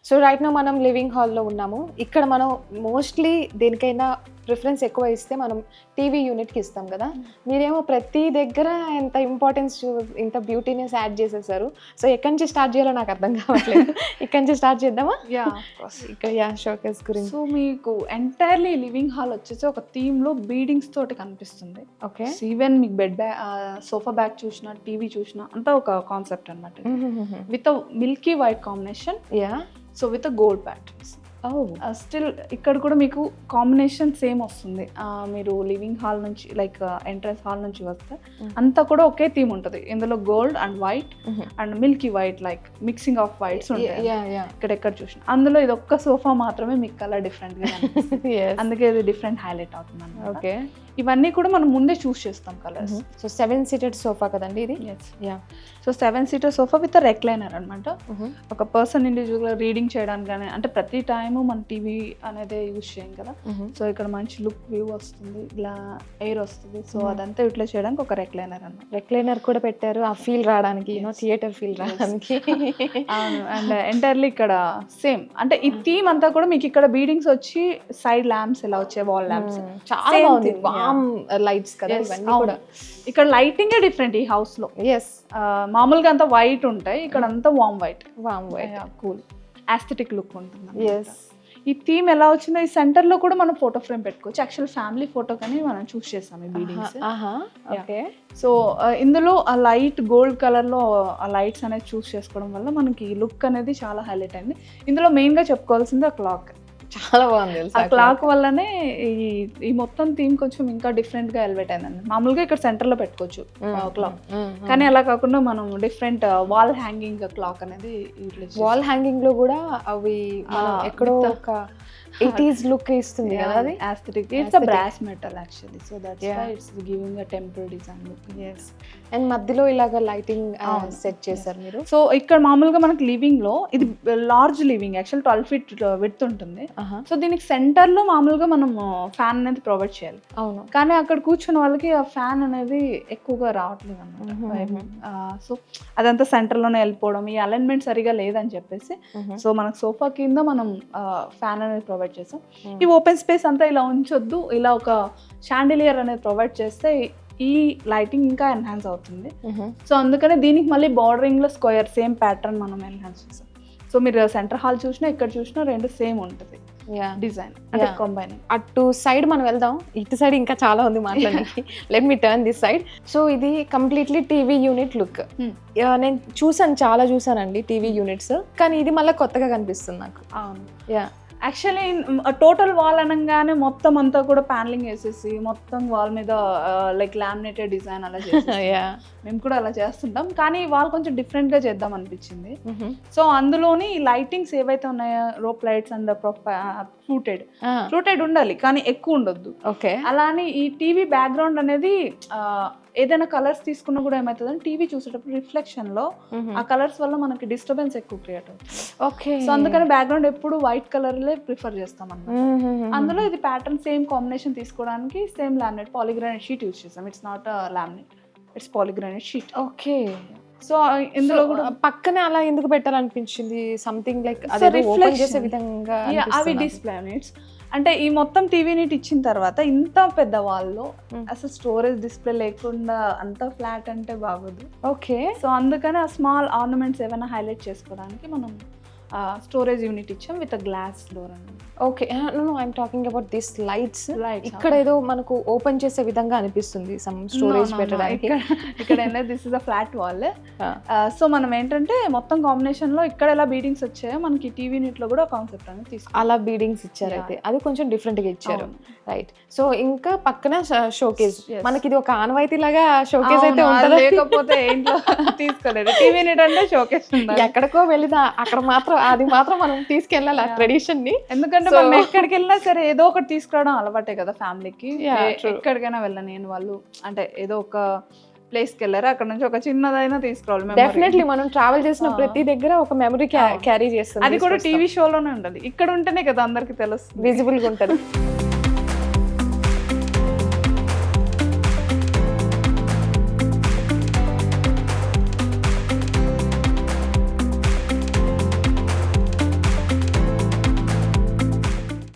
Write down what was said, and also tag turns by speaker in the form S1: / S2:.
S1: So right no మనం living హాల్లో ఉన్నాము. ఇక్కడ మనం మోస్ట్లీ దేనికైనా ప్రిఫరెన్స్ ఎక్కువ ఇస్తే మనం టీవీ యూనిట్కి ఇస్తాం కదా. మీరేమో ప్రతి దగ్గర ఎంత ఇంపార్టెన్స్ ఇంత బ్యూటీనెస్ యాడ్ చేసేసారు. సో ఎక్కడి నుంచి స్టార్ట్ చేయాలో నాకు అర్థం కావట్లేదు. ఇక్కడి నుంచి స్టార్ట్ చేద్దామా? ఇక్కడ షోకేస్ గురించి.
S2: సో మీకు ఎంటైర్లీ లివింగ్ హాల్ వచ్చేసి ఒక థీమ్ లో బీడింగ్స్ తోటి కనిపిస్తుంది.
S1: ఓకే,
S2: ఈవెన్ మీకు బెడ్ బ్యాగ్, సోఫా బ్యాగ్ చూసినా, టీవీ చూసినా అంతా ఒక కాన్సెప్ట్ అనమాట. With Milky white combination, so with gold patterns. Still ఇక్కడ కూడా మీకు కాంబినేషన్ సేమ్ వస్తుంది. మీరు లివింగ్ హాల్ నుంచి లైక్ ఎంట్రన్స్ హాల్ నుంచి వస్తే అంతా కూడా ఒకే థీమ్ ఉంటుంది. ఇందులో gold and white and Milky white, like mixing of whites ఉంటాయి ఇక్కడ ఎక్కడ చూసిన. అందులో ఇది ఒక్క సోఫా మాత్రమే మీకు కలర్ డిఫరెంట్ గా అందుకే ఇది డిఫరెంట్ హైలైట్ అవుతుంది అన్నమాట.
S1: ఓకే,
S2: ఇవన్నీ కూడా మనం ముందే చూస్ చేస్తాం కలర్స్.
S1: సో 7 seated సోఫా కదండి ఇది?
S2: So 7 seater sofa with recliner అనమాట. ఒక పర్సన్ ఇండివిజువల్గా రీడింగ్ చేయడానికి కానీ, అంటే ప్రతి టైము మన టీవీ అనేది యూజ్ చేయం కదా. సో ఇక్కడ మంచి లుక్ వ్యూ వస్తుంది, ఇలా ఎయిర్ వస్తుంది. సో అదంతా యూటిలైజ్ చేయడానికి ఒక రెక్లైనర్ అన్నమాట.
S1: రెక్లైనర్ కూడా పెట్టారు ఆ ఫీల్ రావడానికి, థియేటర్ ఫీల్ రావడానికి.
S2: అవును, అండ్ ఎంటైర్లీ ఇక్కడ సేమ్ అంటే ఈ థీమ్ అంతా కూడా మీకు ఇక్కడ బీడింగ్స్ వచ్చి సైడ్ ల్యాంప్స్ ఇలా వచ్చాయి, వాల్ ల్యాంప్స్
S1: చాలా బాగుంది. లైట్స్ కదా ఇవన్నీ కూడా.
S2: ఇక్కడ లైటింగ్ డిఫరెంట్ ఈ హౌస్ లో. మామూలుగా అంతా వైట్ ఉంటాయి, ఇక్కడ అంతా వామ్ వైట్. కూల్ ఆస్థెటిక్ లుక్ ఉంటుంది. ఈ థీమ్ ఎలా వచ్చిందో ఈ సెంటర్ లో కూడా మనం ఫోటో ఫ్రేమ్ పెట్టుకోవచ్చు. యాక్చువల్ ఫ్యామిలీ ఫోటో కానీ మనం చూస్ చేస్తాం ఈ బీడింగ్స్. సో ఇందులో ఆ లైట్ గోల్డ్ కలర్ లో ఆ లైట్స్ అనేది చూస్ చేసుకోవడం వల్ల మనకి లుక్ అనేది చాలా హైలైట్ అయింది. ఇందులో మెయిన్ గా చెప్పుకోవాల్సింది ఆ క్లాక్.
S1: చాలా బాగుంది.
S2: ఆ క్లాక్ వల్లనే ఈ మొత్తం థీమ్ కొంచెం ఇంకా డిఫరెంట్ గా ఎలివేట్ అయిందండి. మామూలుగా ఇక్కడ సెంటర్ లో పెట్టుకోవచ్చు క్లాక్, కానీ అలా కాకుండా మనం డిఫరెంట్ వాల్ హ్యాంగింగ్ క్లాక్ అనేది
S1: వాల్ హ్యాంగింగ్ లో కూడా అవి ఎక్కడో ఒక 80s లుక్ ఇస్తుంది కదా. అది
S2: aesthetic. It's a brass metal actually, so that's why it's giving a temple design look.
S1: And మధ్యలో ఇలాగ లైటింగ్ సెట్ చేశారు మీరు.
S2: సో ఇక్కడ మామూలుగా మనకి లివింగ్ లో ఇది large living, actual 12 feet width ఉంటుంది. సో దీనికి సెంటర్ లో మామూలుగా మనం ఫ్యాన్ అనేది ప్రొవైడ్ చేయాలి.
S1: అవును,
S2: కానీ అక్కడ కూర్చున్న వాళ్ళకి ఆ ఫ్యాన్ అనేది ఎక్కువగా రావట్లేదు అన్నమాట. సో అదంతా సెంటర్ లోనే వెళ్ళిపోవడం, ఈ అలైన్మెంట్ సరిగా లేదని చెప్పేసి సో మనకు సోఫా కింద మనం ఫ్యాన్ అనేది ప్రొవైడ్ చేసాం. ఈ ఓపెన్ స్పేస్ అంతా ఇలా ఉంచొద్దు, ఇలా ఒక షాండిలియర్ అనేది ప్రొవైడ్ చేస్తే ఈ లైటింగ్ ఇంకా ఎన్హాన్స్ అవుతుంది. సో అందుకనే దీనికి మళ్ళీ బార్డరింగ్ లో స్క్వేర్ సేమ్ ప్యాటర్న్ మనం ఎన్హాన్స్ చేసాం. సో మీరు సెంటర్ హాల్ చూసినా ఇక్కడ చూసినా రెండు సేమ్ ఉంటుంది డిజైన్, అంటే కంబైనింగ్.
S1: అటు సైడ్ మనం వెళ్దాం, ఇటు సైడ్ ఇంకా చాలా ఉంది మాట్లాడడానికి. Let me turn this side. So ఇది కంప్లీట్లీ టీవీ యూనిట్ లుక్. నేను చాలా చూసానండి టీవీ యూనిట్స్, కానీ ఇది మళ్ళీ కొత్తగా కనిపిస్తుంది నాకు.
S2: అవును, యాక్చువల్లీ టోటల్ వాల్ అనగానే మొత్తం అంతా కూడా ప్యానలింగ్ వేసేసి మొత్తం వాల్ మీద లైక్ లామినేటెడ్ డిజైన్ అలా చేస్తాం. మేము కూడా అలా చేస్తుంటాం, కానీ వాల్ కొంచెం డిఫరెంట్ గా చేద్దాం అనిపించింది. సో అందులోని లైటింగ్స్ ఏవైతే ఉన్నాయో రోప్ లైట్స్ అండ్ ఫ్లూటెడ్ ఉండాలి, కానీ ఎక్కువ ఉండొద్దు.
S1: ఓకే,
S2: అలానే ఈ టీవీ బ్యాక్గ్రౌండ్ అనేది ఏదైనా కలర్స్ తీసుకున్నా కూడా ఏమవుతుందని టీవీ చూసేటప్పుడు రిఫ్లెక్షన్ లో ఆ కలర్స్ వల్ల మనకి డిస్టర్బెన్స్ ఎక్కువ క్రియేట్ అవుతుంది.
S1: ఓకే,
S2: సో అందుకని బ్యాక్గ్రౌండ్ ఎప్పుడు వైట్ కలర్ లే ప్రిఫర్ చేస్తాం అన్నమాట. అందులో ఇది ప్యాటర్న్ సేమ్ కాంబినేషన్ తీసుకోవడానికి same laminate polygranite sheet use చేస్తాం. It's not laminate, it's polygranite sheet.
S1: Okay,
S2: so ఇందులో కూడా
S1: పక్కనే అలా ఎందుకు పెట్టాలనిపించింది? సంథింగ్ లైక్
S2: రిఫ్లెక్ట్
S1: చేసే విధంగా
S2: అవి డిస్ప్లే యూనిట్స్. అంటే ఈ మొత్తం టీవీ యూనిట్ ఇచ్చిన తర్వాత ఇంత పెద్ద వాల్లో అసలు స్టోరేజ్ డిస్ప్లే లేకుండా అంత ఫ్లాట్ అంటే బాగోదు.
S1: ఓకే,
S2: సో అందుకని ఆ స్మాల్ ఆర్నమెంట్స్ ఏమైనా హైలైట్ చేసుకోవడానికి మనం స్టోరేజ్ యూనిట్ ఇచ్చాం విత్ గ్లాస్ డోర్ అన్నమాట.
S1: Okay, no I'm talking about this lights. ఇక్కడ ఏదో మనకు ఓపెన్ చేసే విధంగా అనిపిస్తుంది సమ్ స్టోరేజ్ పెట్టడానికి.
S2: ఇక్కడ this is a flat wall. So మనం ఏంటంటే మొత్తం కాంబినేషన్ లో ఇక్కడ ఎలా బీడింగ్స్ వచ్చాయో మనకి టీవీ యూనిట్ లో కూడా కాన్సెప్ట్ అనేది తీసుకున్నాం.
S1: అలా బీడింగ్స్ ఇచ్చారు, అయితే అది కొంచెం డిఫరెంట్ గా ఇచ్చారు. రైట్, సో ఇంకా పక్కన షోకేస్. మనకి ఇది ఒక ఆనవాయితీ లాగా షోకేస్ అయితే ఉంటుంది,
S2: లేకపోతే ఏంటో తీసుకోలేదు. టీవీ యూనిట్ అంటే షోకేస్
S1: ఎక్కడికో వెళ్ళిదా అక్కడ మాత్రం అది మాత్రం మనం తీసుకెళ్ళాలి ఆ ట్రెడిషన్ ని.
S2: ఎందుకంటే మనం ఎక్కడికి వెళ్ళినా సరే ఏదో ఒకటి తీసుకురావడం అలవాటే కదా ఫ్యామిలీకి. ఎక్కడికైనా వెళ్ళను నేను, వాళ్ళు అంటే ఏదో ఒక ప్లేస్ కి వెళ్ళారు, అక్కడ నుంచి ఒక చిన్నదైనా తీసుకురావాలి.
S1: డెఫినెట్లీ మనం ట్రావెల్ చేసిన ప్రతి దగ్గర ఒక మెమరీ క్యారీ చేస్తాం.
S2: అది కూడా టీవీ షోలోనే ఉంటది, ఇక్కడ ఉంటేనే కదా అందరికి తెలుస్తుంది,
S1: విజిబుల్ గా ఉంటది.